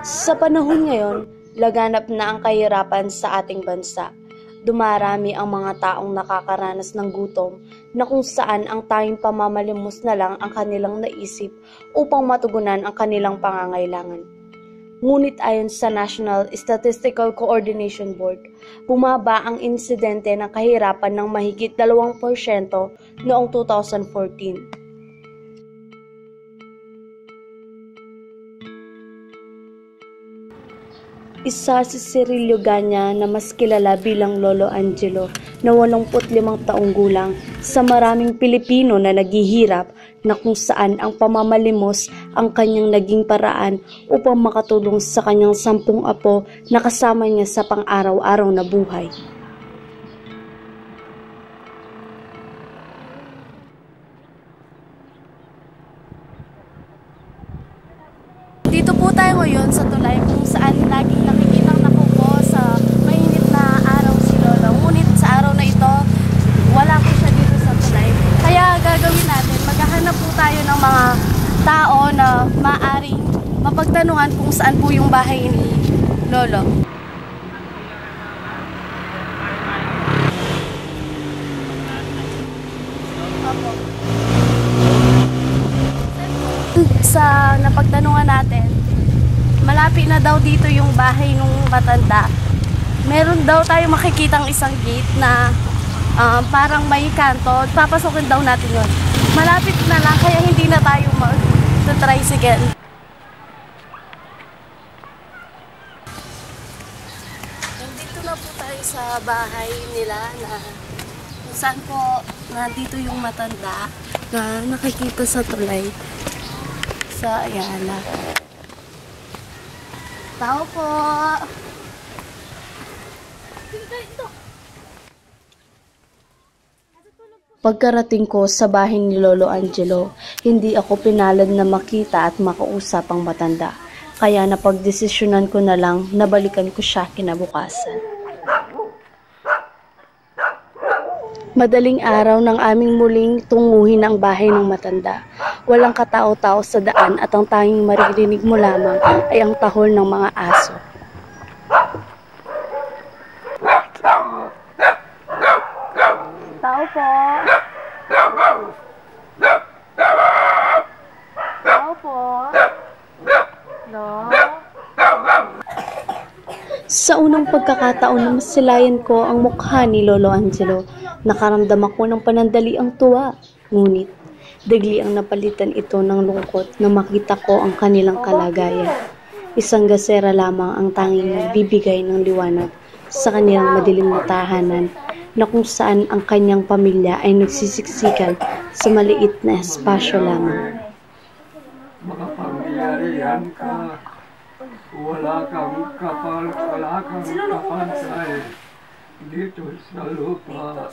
Sa panahon ngayon, laganap na ang kahirapan sa ating bansa. Dumarami ang mga taong nakakaranas ng gutom na kung saan ang tanging pamamalimos na lang ang kanilang naisip upang matugunan ang kanilang pangangailangan. Ngunit ayon sa National Statistical Coordination Board, bumaba ang insidente ng kahirapan ng mahigit 2% noong 2014. Isa si Cirilio Ganya na mas kilala bilang Lolo Angelo na 85 taong gulang sa maraming Pilipino na naghihirap na kung saan ang pamamalimos ang kanyang naging paraan upang makatulong sa kanyang 10 apo na kasama niya sa pang-araw-araw na buhay. Dito po tayo ngayon sa tulay kung saan laging nakikitang nakupo sa mainit na araw si Lolo. Ngunit sa araw na ito, wala po siya dito sa tulay. Kaya gagawin natin, maghahanap po tayo ng mga tao na maaring mapagtanungan kung saan po yung bahay ni Lolo. Sa napagtanungan natin, malapit na daw dito yung bahay ng matanda. Meron daw tayo makikitang isang gate na parang may kanto. Papasokin daw natin yun. Malapit na lang kaya hindi na tayo mag-tricycle. Nandito na po tayo sa bahay nila na kung saan po nandito yung matanda na nakikita sa tulay. Sa Ayala. Tao po! Pagkarating ko sa bahay ni Lolo Angelo, hindi ako pinalad na makita at makausap ang matanda. Kaya napagdesisyonan ko na lang na balikan ko siya kinabukasan. Madaling araw ng aming muling tunguhin ang bahay ng matanda. Walang katao-tao sa daan at ang tanging maririnig mo lamang ay ang tahol ng mga aso. Tao po! Tao po! No? Sa unang pagkakataon na masilayan ko ang mukha ni Lolo Angelo, nakaramdam ako ng panandaliang tuwa. Ngunit, bigli ang napalitan ito ng lungkot na makita ko ang kanilang kalagayan. Isang gasera lamang ang tanging nagbibigay ng liwanag sa kanilang madilim na tahanan na kung saan ang kanyang pamilya ay nagsisiksikan sa maliit na espasyo lamang. Makapangyarihan ka, wala kang kapansay. Dito sa lupa.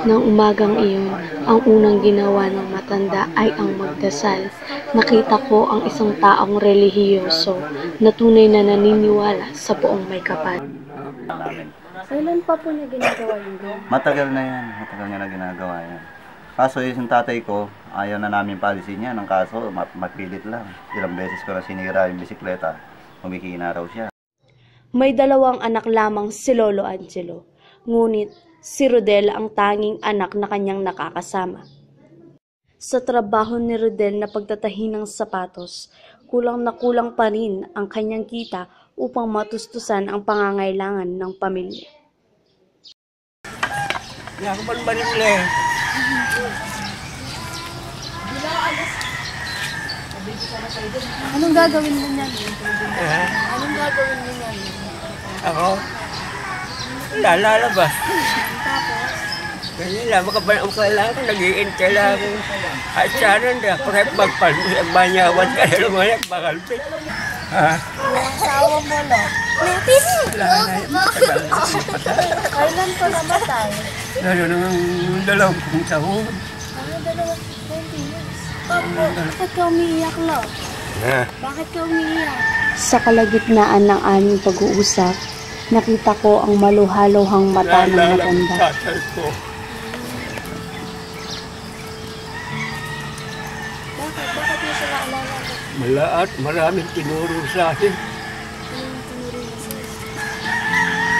Nang umagang iyon, ang unang ginawa ng matanda ay ang magdasal. Nakita ko ang isang taong relihiyoso na tunay na naniniwala sa buong may kapal. Kailan pa po niya ginagawa yun? Matagal na yan. Matagal niya na ginagawa yan. Kaso yung tatay ko, ayaw na namin palisin niya. Ng kaso, mapilit lang. Ilang beses ko na sinira yung bisikleta. Humihina raw siya. May 2 anak lamang si Lolo Angelo, ngunit si Rodel ang tanging anak na kanyang nakakasama. Sa trabaho ni Rodel na pagtatahi ng sapatos, kulang na kulang pa rin ang kanyang kita upang matustusan ang pangangailangan ng pamilya. Anong gagawin mo niyan? Anong gagawin mo niyan? Ako? Lalabas. Tapos? Ganyan lang, kailangan ko, nag-iintay lang. At sana na, pakit magpanyawan ka na lumayak, makalpit. Ha? Yung asawa mo, no? Wala na yun, matagal na siya patay. Kailan ko namatay? Lalo nang 20 taon. 20 years. Bakit ka umiiyak, Lo? Bakit ka umiiyak? Sa kalagitnaan ng aming pag-uusap, nakita ko ang maluhaluhang mata ng matanda. Bakit mo siya naalala? Malaat, maraming tinuro sa akin.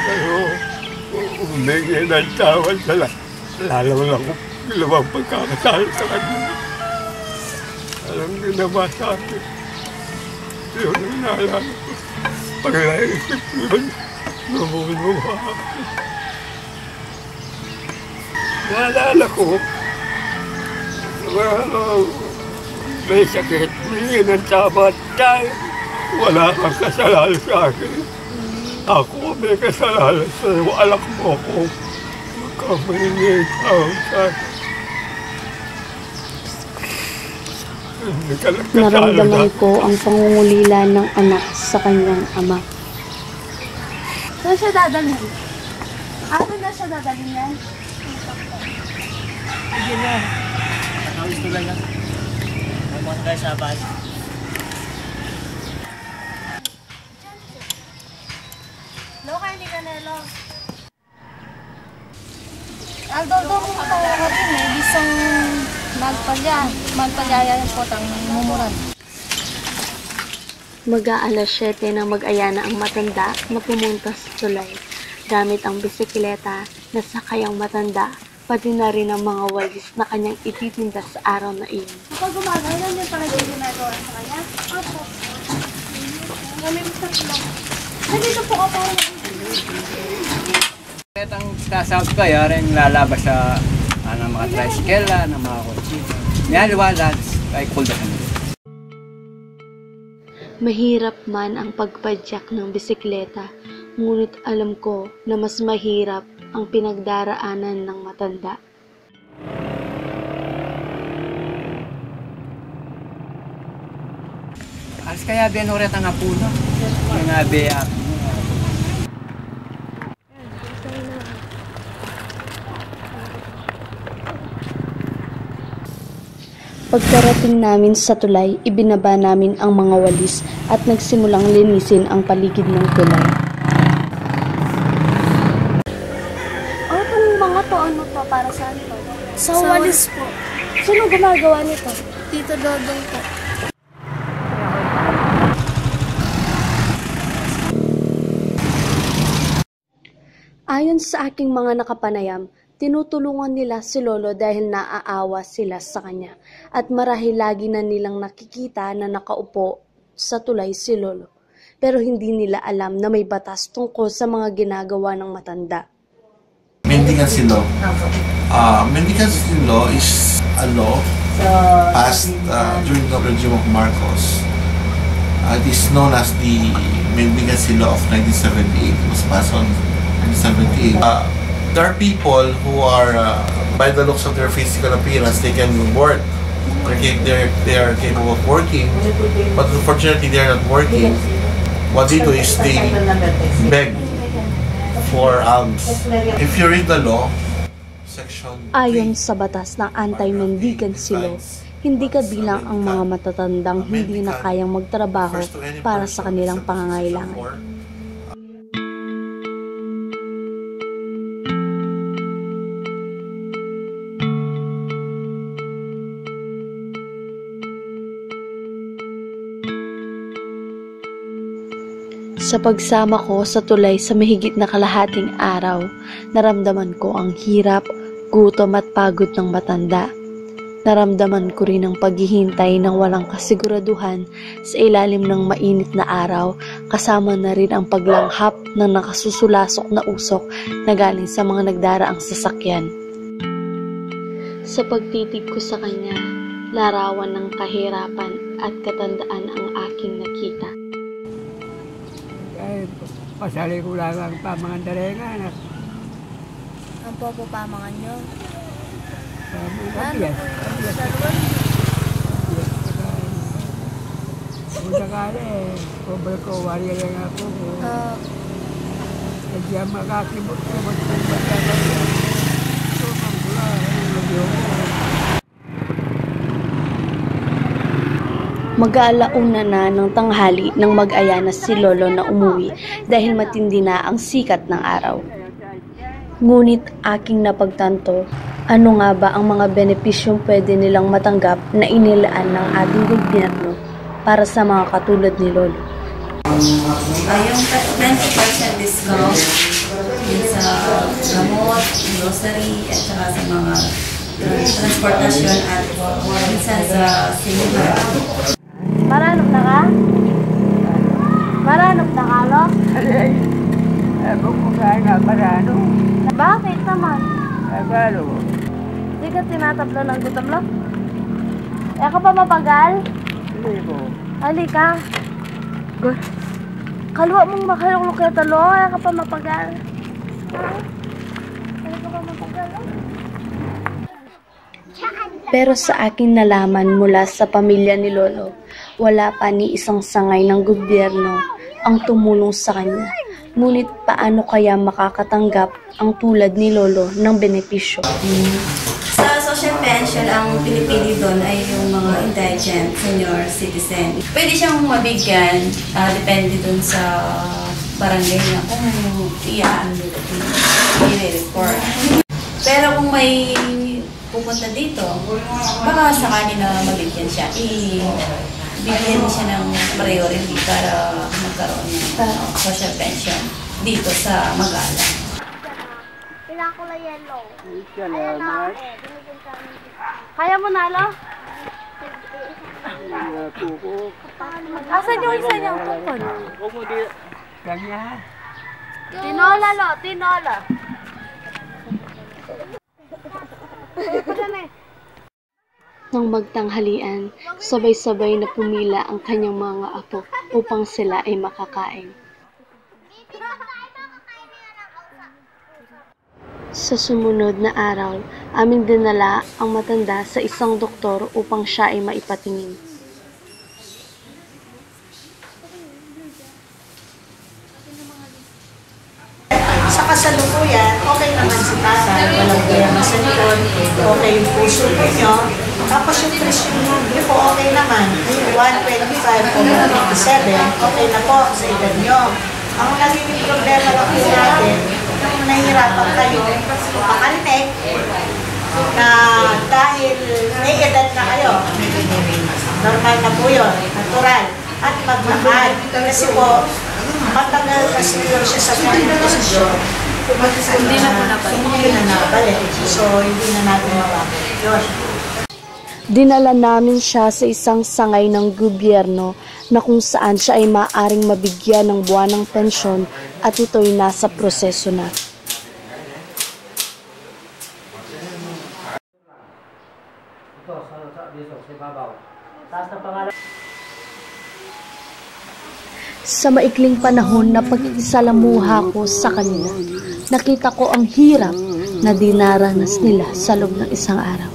Pero, humingi ng tawad sa lalo lang ko ginawang pagkakasal sa kanya. Alam ginawa sa akin. Yun ang naalala ko. Pag naisip yun, namumuha ako. Naalala ko, may sakit, humingi ng tawad dahil wala kang kasalanan sa akin. Ako may kasalanan sa iyo, anak mo ko. Magkamahingi tawad sa akin. Naramdaman ko ang pangungulila ng anak sa kanyang ama. Saan siya dadalhin? Ako na siya dadalhin yan? Sige na. Nakawis ko lang yan. Namunta kayo sa bahay. Loka, hindi ka nelo. Aldo kung tawa ka rin eh. Bisang magpalya po tang mumuran. Mag-aalas 7 na mag-aya na ang matanda na pumunta sa tulay. Gamit ang bisikleta na sakay ang matanda, pati na rin ang mga walis na kanyang ititinda sa araw na iyon. Kapag gumagawa, yan yung pala yung ginagawa sa kanya? Opo. Kami sa tulong. Nandito po ka para Ang sasahod ko, yung lalabas sa mga tricycle, ng mga kotse. May aliwala, ay kulda kami. Mahirap man ang pagpadyak ng bisikleta, ngunit alam ko na mas mahirap ang pinagdaraanan ng matanda. Alas kaya binuret ang apuno. Yung abeya. Pagkarating namin sa tulay, ibinaba namin ang mga walis at nagsimulang linisin ang paligid ng tulay. Itong mga to, ano to? Para saan to? Sa walis po. Sino gumagawa nito? Tito Dodong po. Ayon sa aking mga nakapanayam, tinutulungan nila si Lolo dahil naaawa sila sa kanya at marahil lagi na nilang nakikita na nakaupo sa tulay si Lolo. Pero hindi nila alam na may batas tungkol sa mga ginagawa ng matanda. Mendicancy law. Mendicancy law is a law passed during the regime of Marcos. It is known as the Mendicancy law of 1978. It was passed on 1978. There are people who are, by the looks of their physical appearance, they can work. They are capable of working, but unfortunately they are not working. What they do is they beg for alms. If you read the law, section 3, Ayon sa batas ng anti-mendicancy law, hindi kabilang ang mga matatandang hindi na kayang magtrabaho para sa kanilang pangangailangan. Sa pagsama ko sa tulay sa mahigit na kalahating araw, naramdaman ko ang hirap, gutom at pagod ng matanda. Naramdaman ko rin ang paghihintay ng walang kasiguraduhan sa ilalim ng mainit na araw, kasama na rin ang paglanghap ng nakasusulasok na usok na galing sa mga nagdaraang sasakyan. Sa pagtitig ko sa kanya, larawan ng kahirapan at katandaan ang aking nakita. Pasali ko lang ang pamangandarengan. Ang po pamangan nyo. Ano po yung sakali, kubal ko, wari lang ako. Kaya makakibot-kibot ko magkakaroon. Ito, ang bula, Mag-aalauna na ng tanghali nang mag-aya na si Lolo na umuwi dahil matindi na ang sikat ng araw. Ngunit aking napagtanto, ano nga ba ang mga benepisyong pwede nilang matanggap na inilaan ng ating gobyerno para sa mga katulad ni Lolo. Yung 20% discount din sa gamot, grocery, at saka sa mga transportasyon at minsan sa cinema. Maranop na ka? Maranop na ka, lo? Ewan ko nga marano. Bakit naman? Ano? Hindi ka tinatabla ng gutom, lo? Eh, ako pa mapagal? Hindi ko. Halika. Kalwa mong makalulok kaya talo, kaya ka pa mapagal. Kaya ka pa mapagal, lo? Pero sa aking nalaman mula sa pamilya ni Lolo, wala pa ni isang sangay ng gobyerno ang tumulong sa kanya. Ngunit paano kaya makakatanggap ang tulad ni Lolo ng benepisyo? Sa social pension, ang pinipili doon ay yung mga indigent senior citizen. Pwede siyang mabigyan, depende doon sa barangay niya kung i-report. Pero kung may pupunta dito, baka sakali na mabigyan siya. Bibigyan siya ng priority para magkaroon ng social pension dito sa Magala. Kailangan ko lang yellow. Kaya mo na, lo? Asan yung isa niyang tukod? Ganyan. Tinola, lo. Tinola. Nang magtanghalian, sabay-sabay na pumila ang kanyang mga apo upang sila ay makakain. Sa sumunod na araw, aming dinala ang matanda sa isang doktor upang siya ay maipatingin. Sa kasalukuyan, okay naman si tatay, walang gayama sa likod, okay yung puso niyo, tapos yung presyon niyo po okay naman, 125 o 157, okay na po sa edad niyo. Ang naging problema lang po natin, kung nahihirapan kayo, makalnek, na dahil may edad na kayo, normal na po yun, natural, at magmahal. Kasi po, matagal kasi yun siya sa posisyon. Hindi na po nabalik. So, hindi na natin mawakit yun. Dinala namin siya sa isang sangay ng gobyerno na kung saan siya ay maaring mabigyan ng buwanang pensyon at ito'y nasa proseso na. Sa maikling panahon na pag-isalamuha ko sa kanila, nakita ko ang hirap na dinaranas nila sa loob ng isang araw.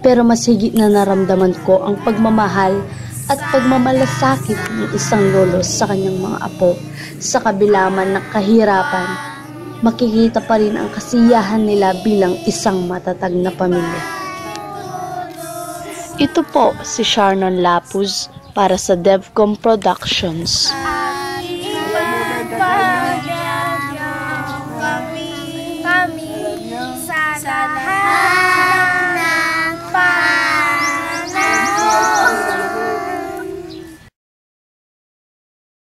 Pero mas higit na naramdaman ko ang pagmamahal at pagmamalasakit ng isang lolo sa kanyang mga apo. Sa kabila man ng kahirapan, makikita pa rin ang kasiyahan nila bilang isang matatag na pamilya. Ito po si Sharnon Lapuz para sa Devcom Productions.